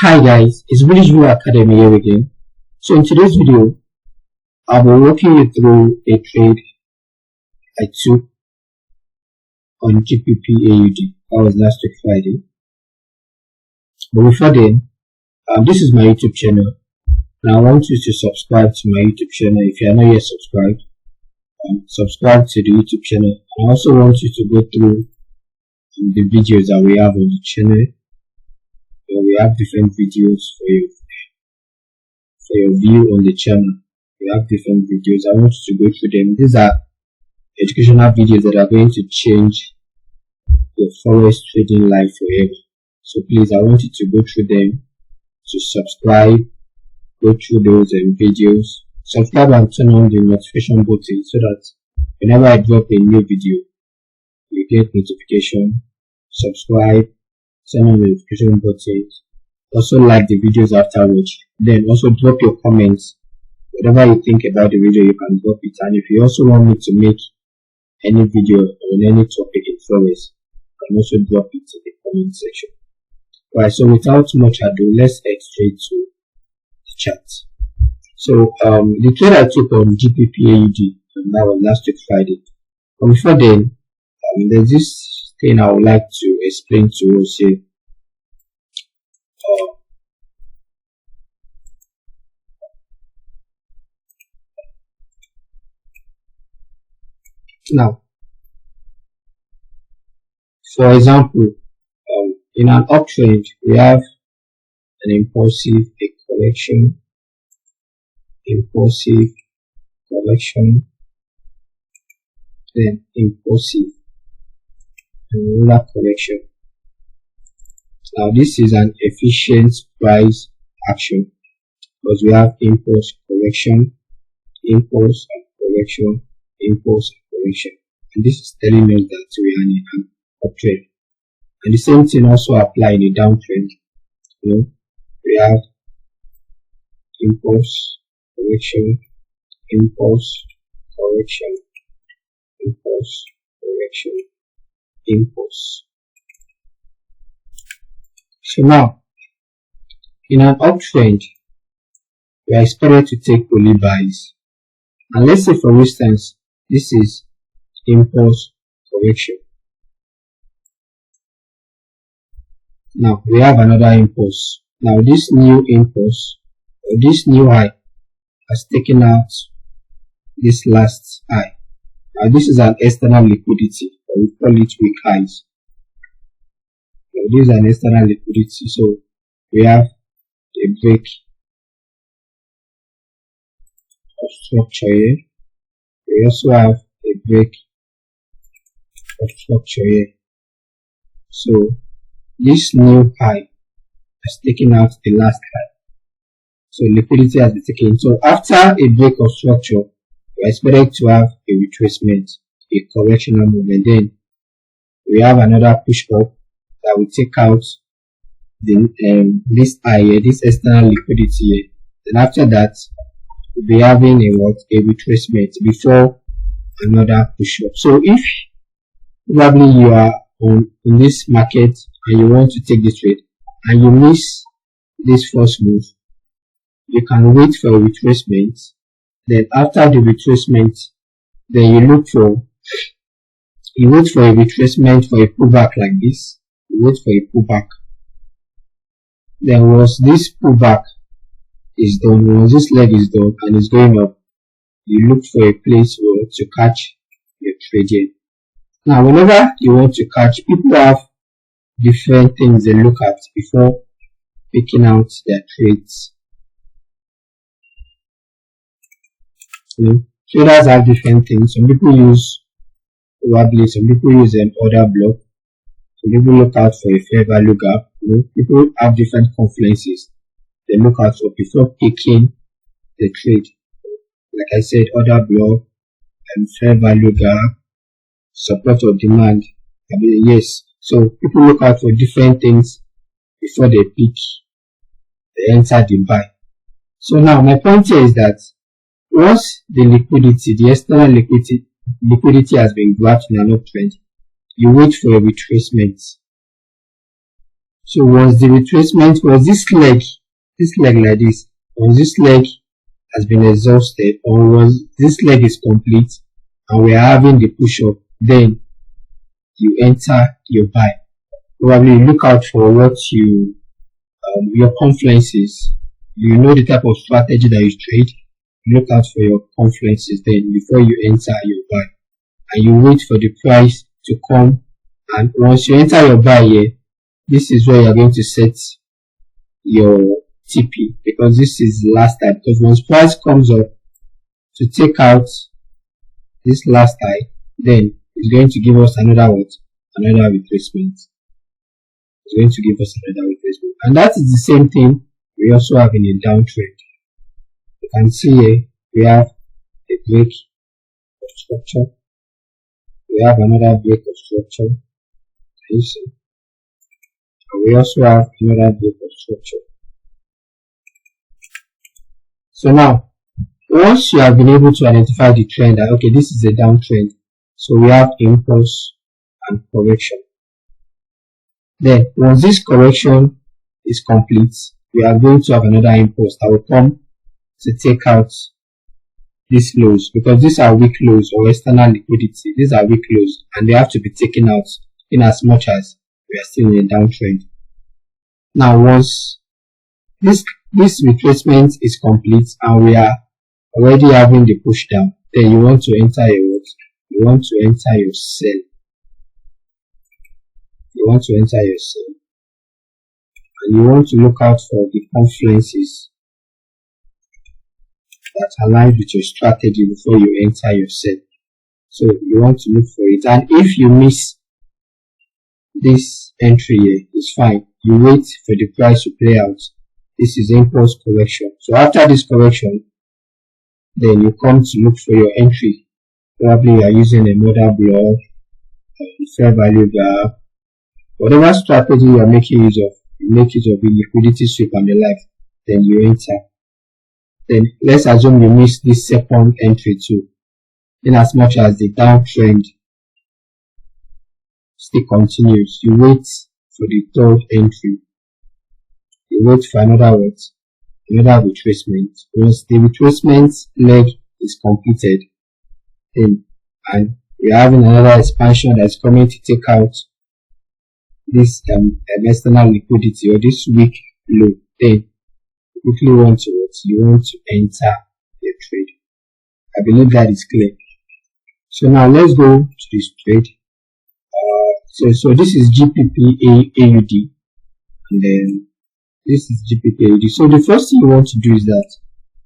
Hi guys, it's British View Academy here again. So in today's video, I'll be walking you through a trade I took on Gbpaud. That was last week Friday. But before then, this is my YouTube channel, and I want you to subscribe to my YouTube channel if you are not yet subscribed. Subscribe to the YouTube channel. I also want you to go through the videos that we have on the channel. We have different videos for your view on the channel. We have different videos. I want you to go through them. These are educational videos that are going to change your forex trading life forever. So please, I want you to go through them, to subscribe, go through those videos, subscribe and turn on the notification button so that whenever I drop a new video, you get notification. Subscribe, turn on the notification button, also like the videos afterwards, then also drop your comments. Whatever you think about the video, you can drop it, and if you also want me to make any video on any topic in forex, you can also drop it in the comment section. Alright, so without much ado, let's head straight to the chart. So the trade I took on Gbpaud, that was last week Friday. But before then, there's this thing I would like to explain to us here. Now, for example, in an uptrend, we have an impulsive, a correction, impulsive, correction, then impulsive, another correction. Now this is an efficient price action because we have impulse, correction, impulse and correction, impulse and correction, and this is telling us that we are in an uptrend. And the same thing also apply in a downtrend. We have impulse, correction, impulse, correction, impulse, correction, impulse. So now, in an uptrend, we are expected to take only buys. And let's say, for instance, this is impulse correction. Now we have another impulse. Now this new impulse, or this new high, has taken out this last high. Now this is an external liquidity, or we call it weak highs. Now this is an external liquidity, so we have a break of structure here. We also have a break of structure here. So this new high has taken out the last high, so liquidity has been taken. So after a break of structure, we are expected to have a retracement, a correctional movement. Then we have another push up that will take out the this high here, this external liquidity here. Then after that, we'll be having a retracement before another push up. So if probably you are in this market and you want to take this trade and you miss this first move, you can wait for a retracement. Then after the retracement, then you wait for a retracement for a pullback like this. You wait for a pullback. Then once this pullback is done, once this leg is done and it's going up, you look for a place to catch your trade here. Now whenever you want to catch, people have different things they look at before picking out their trades. Traders have different things. Some people use wobbly, some people use an order block, some people look out for a fair value gap. People have different confluences they look out for before picking the trade. Like I said, order block and fair value gap, support or demand. Yes. So people look out for different things before they enter the buy. So now my point here is that once the liquidity, the external liquidity has been grabbed in an uptrend, you wait for a retracement. So once the retracement, was this leg like this, once this leg has been exhausted, or once this leg is complete and we are having the push-up, then you enter your buy. Probably look out for what your confluences. You know the type of strategy that you trade. Look out for your confluences then before you enter your buy, and you wait for the price to come. And once you enter your buy here, this is where you are going to set your TP, because this is the last time. Because once price comes up to take out this last high, then it's going to give us another retracement. It's going to give us another retracement, and that is the same thing we also have in a downtrend. You can see here we have a break of structure. We have another break of structure. You see, and we also have another break of structure. So now, once you have been able to identify the trend that okay, this is a downtrend, so we have impulse and correction. Then once this correction is complete, we are going to have another impulse that will come to take out these lows, because these are weak lows or external liquidity. These are weak lows and they have to be taken out in as much as we are still in a downtrend. Now once this retracement is complete and we are already having the push down, then you want to enter your You want to enter your sell. You want to enter your sell. And you want to look out for the confluences that align with your strategy before you enter your sell. So you want to look for it. And if you miss this entry here, it's fine. You wait for the price to play out. This is impulse correction. So after this correction, then you come to look for your entry. Probably you are using a model block, fair value gap, whatever strategy you are making use of. You make use of the liquidity sweep and the like. Then you enter. Then let's assume you miss this second entry too. In as much as the downtrend still continues, you wait for the third entry. You wait for another retracement. Once the retracement leg is completed, then and we are having another expansion that's coming to take out this external liquidity or this weak low, then you quickly want to enter the trade. I believe that is clear. So now let's go to this trade. So this is GBP AUD, and then this is GBP AUD. So the first thing you want to do is that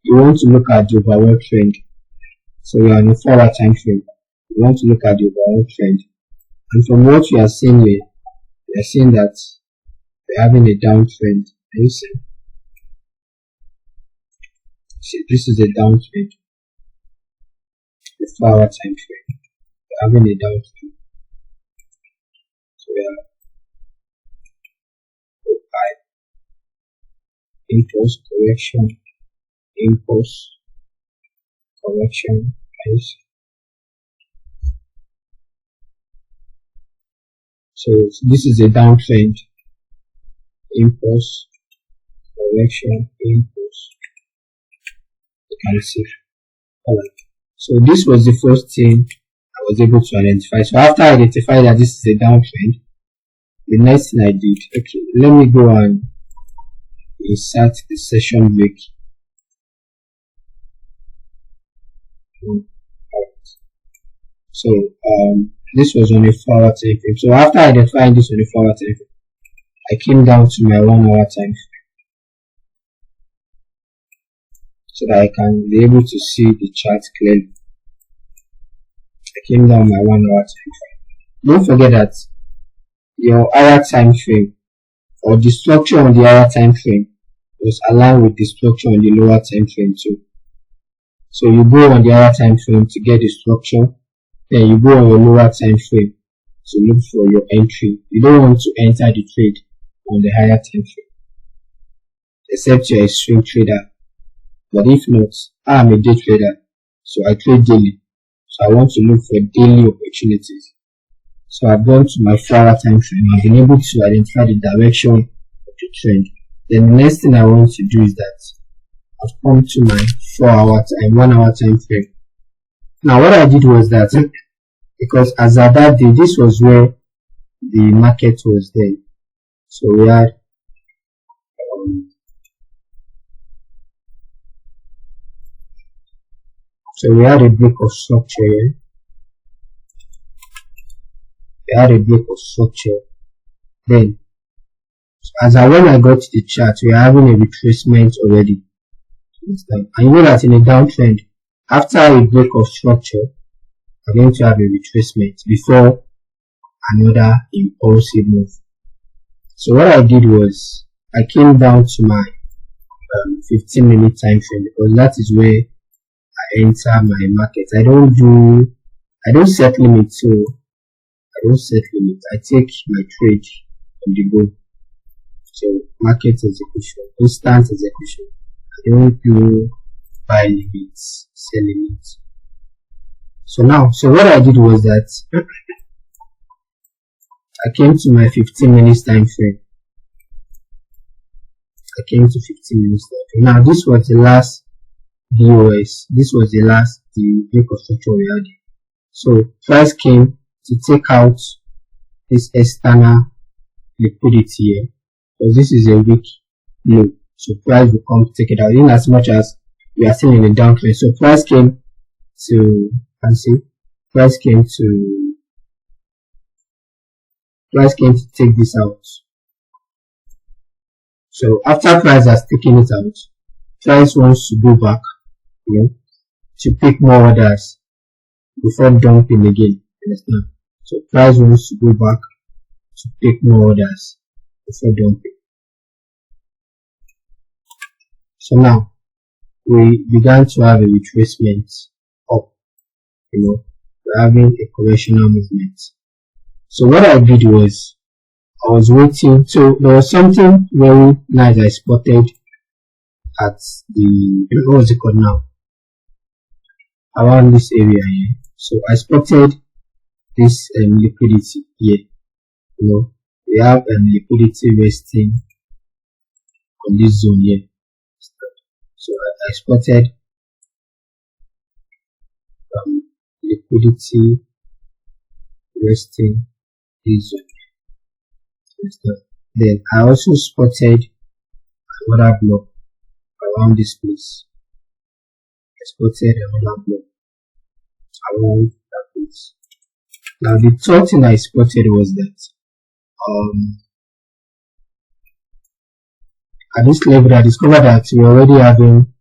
you want to look at the overall trend. So we are on a 4-hour time frame. You want to look at the overall trend, and from what you are seeing here, we are seeing that we're having a downtrend. Can you see? See, this is a downtrend. The 4-hour time frame. We're having a downtrend. So we are impulse correction, impulse correction, guys. So this is a downtrend, impulse correction, impulse. You can see. Alright. So this was the first thing I was able to identify. So after I identified that this is a downtrend, the next thing I did, okay, let me go and insert the session break. So this was on a 4-hour time frame. So after identifying this on a 4-hour time frame, I came down to my 1-hour time frame so that I can be able to see the chart clearly. I came down my 1-hour time frame. Don't forget that your hour time frame or the structure on the hour time frame was aligned with the structure on the lower time frame too. So you go on the hour time frame to get the structure, then you go on your lower time frame to look for your entry. You don't want to enter the trade on the higher time frame, except you're a swing trader. But if not, I'm a day trader, so I trade daily. So I want to look for daily opportunities. So I've gone to my 4-hour time frame. I've been able to identify the direction to trend. Then the next thing I want to do is that I've come to my 4-hour time, 1-hour time frame. Now what I did was that, because as at that day, this was where the market was there. So we had a break of structure here. We had a break of structure. Then, when I got to the chart, we are having a retracement already. And you know that in a downtrend, after a break of structure, we're going to have a retracement before another impulsive move. So what I did was, I came down to my 15-minute time frame, because that is where I enter my market. I don't set limits, so I don't set limits. I take my trade on the go. So market execution, instant execution. I don't do buy limits, sell limits. So what I did was that I came to my 15 minutes time frame. I came to 15 minutes time frame. Now this was the last DOS. This was the last break of structure we had. So price came to take out this external liquidity here, because this is a weak low. So price will come to take it out, in as much as we are still in a downtrend. So price came to take this out. So after price has taken it out, price wants to go back, to pick more orders before dumping again. Understand? So price wants to go back to pick more orders before dumping. So now we began to have a retracement up. We're having a correctional movement. So what I did was, I was waiting. So there was something very nice I spotted at the, what was it called now, around this area here. So I spotted this liquidity here. We have liquidity resting on this zone here. So I spotted liquidity resting this zone. Then I also spotted another block around this place. I spotted another block around that place. Now the third thing I spotted was that at this level I discovered that we're already having,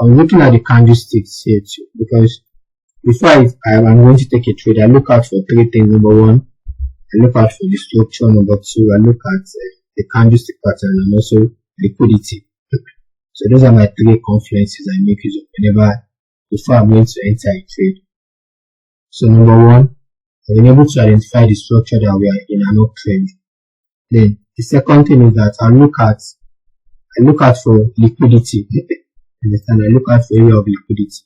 I'm looking at the candlesticks here too, because before I'm going to take a trade, I look out for three things. Number one, I look out for the structure. Number two, I look at the candlestick pattern, and also liquidity. So those are my three confluences I make use of before I'm going to enter a trade. So number one, I've been able to identify the structure that we are in an uptrend. Then the second thing is that I look out for liquidity. Understand? I look out for area of liquidity,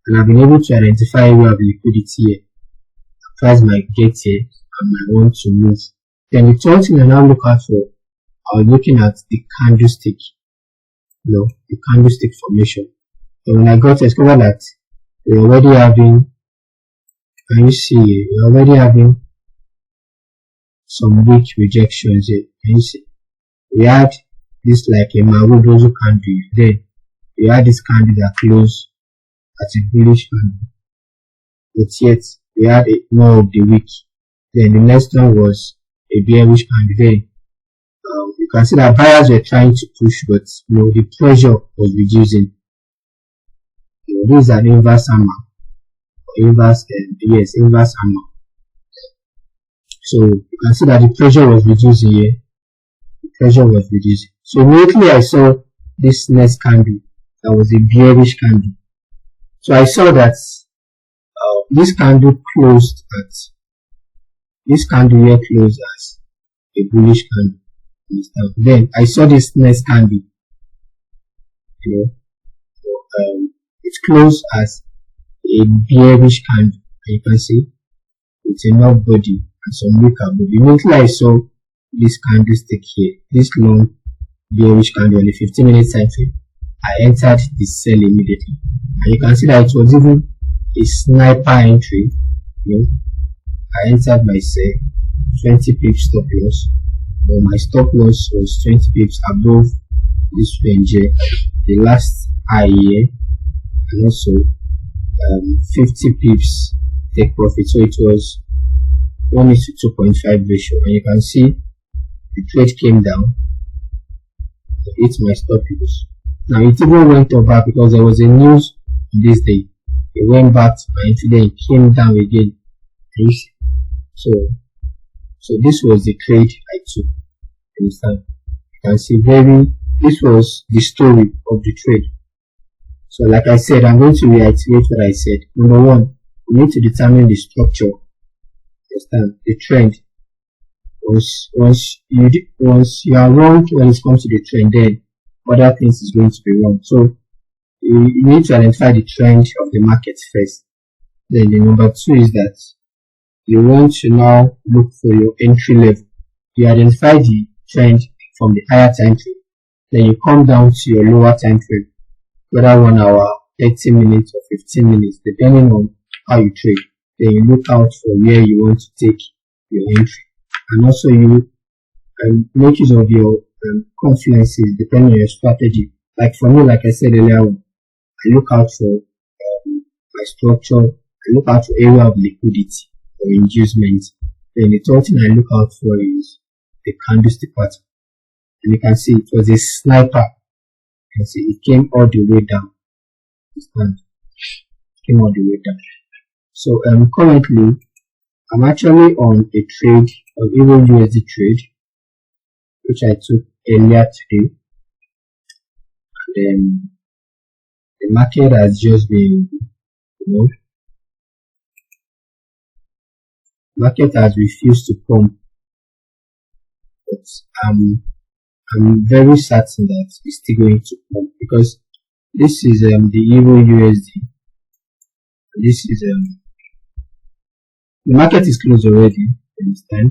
and I've been able to identify area of liquidity here. Price might get here and might want to move. Then the third thing I now look out for, I was looking at the candlestick, the candlestick formation. So when I got to discover that we're already having, can you see, we're already having some weak rejections here. Can you see? We had this like a Marudozo candle. Then we had this candle that closed at a bullish candle, but yet we had more of the weak. Then the next one was a bearish candle. Then you can see that buyers were trying to push, but the pressure was reducing. This is an inverse hammer, inverse hammer. So you can see that the pressure was reducing here. The pressure was reducing. So immediately I saw this next candle that was a bearish candle. So I saw that this candle closed as a bullish candle. Then I saw this next candle. It closed as a bearish candle. You can see it's a knob body and some weaker body. Immediately I saw this candlestick here, this long bearish candle on the 15-minute time frame, I entered the sell immediately, and you can see that it was even a sniper entry. I entered my sell, 20 pips stop loss, but my stop loss was 20 pips above this range here, the last high here, and also 50 pips take profit. So it was 1:2.5 ratio, and you can see the trade came down. It's my stop loss. Now it even went up because there was a news this day. It went back to my entry, then it came down again. So this was the trade I took. Understand? You can see this was the story of the trade. So like I said, I'm going to reiterate what I said. Number one, we need to determine the structure. Understand? The trend. Once you are wrong when it comes to the trend, then other things is going to be wrong. So you need to identify the trend of the market first. Then the number two is that you want to now look for your entry level. You identify the trend from the higher time frame. Then you come down to your lower time frame, whether 1 hour, 30 minutes or 15 minutes, depending on how you trade. Then you look out for where you want to take your entry. And also you make use of your confluences depending on your strategy. Like for me, like I said earlier on, I look out for my structure, I look out for area of liquidity or inducement. Then the third thing I look out for is the candlestick pattern. And you can see it was a sniper. You can see it came all the way down. It came all the way down. So currently I'm actually on a trade, an Euro USD trade, which I took earlier today. And then the market has just been, market has refused to pump, but I'm very certain that it's still going to pump, because this is the Euro USD. This is the market is closed already. You understand?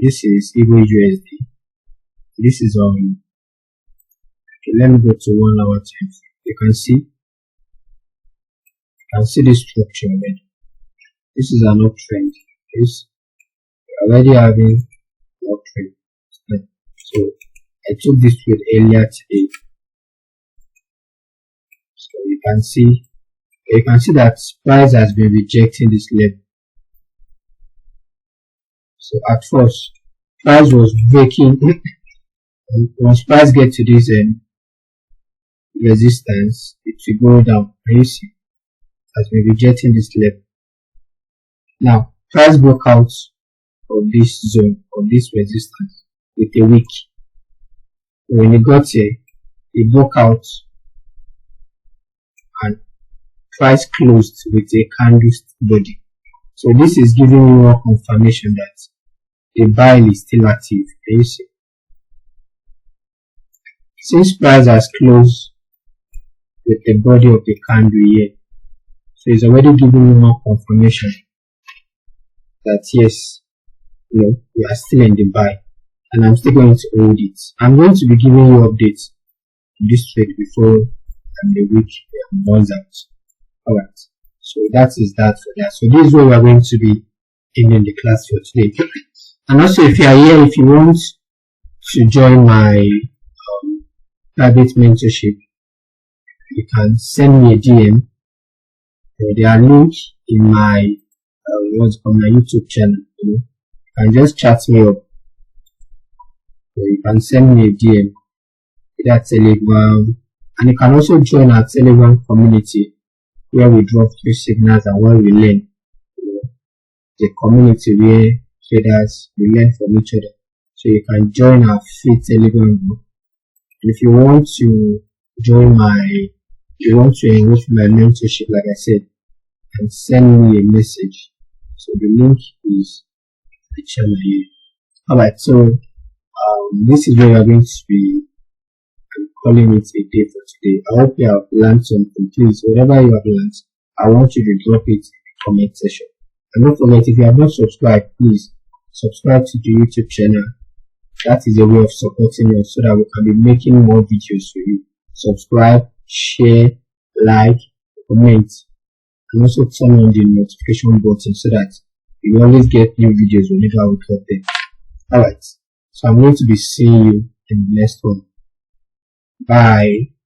This is Euro USD. This is on. Okay, let me go to 1 hour time. You can see this structure already. This is an uptrend. We're already having an uptrend. So I took this trade earlier today. So you can see that price has been rejecting this level. So at first, price was breaking. And once price get to this resistance, it will go down. And you see, it has been rejecting this level. Now, price broke out of this zone, of this resistance, with a wick. When it got here, it broke out and price closed with a candlestick body. So this is giving you more confirmation that the buy is still active. Can you see? Since price has closed with the body of the candle here, so it's already giving you more confirmation that yes, we are still in the buy, and I'm still going to hold it. I'm going to be giving you updates on this trade before the week runs out. Alright, so that is that for that. So this is what we are going to be ending the class for today. And also, if you are here, if you want to join my private mentorship, you can send me a DM. There are links in my on my YouTube channel. You can just chat me up. You can send me a DM, either Telegram, and you can also join our Telegram community where we drop few signals and where we learn. The community where traders we learn from each other. So you can join our free Telegram group. And if you want to join you want to enroll for my mentorship, like I said, and send me a message. So the link is the channel here. Alright, so this is where we are going to be calling it a day for today. I hope you have learned something. Please, whatever you have learned, I want you to drop it in the comment section. And don't forget, if you have not subscribed, please subscribe to the YouTube channel That is a way of supporting us so that we can be making more videos for you. Subscribe, share, like, comment, and also turn on the notification button so that you always get new videos whenever we drop them. Alright, so I'm going to be seeing you in the next one. Bye.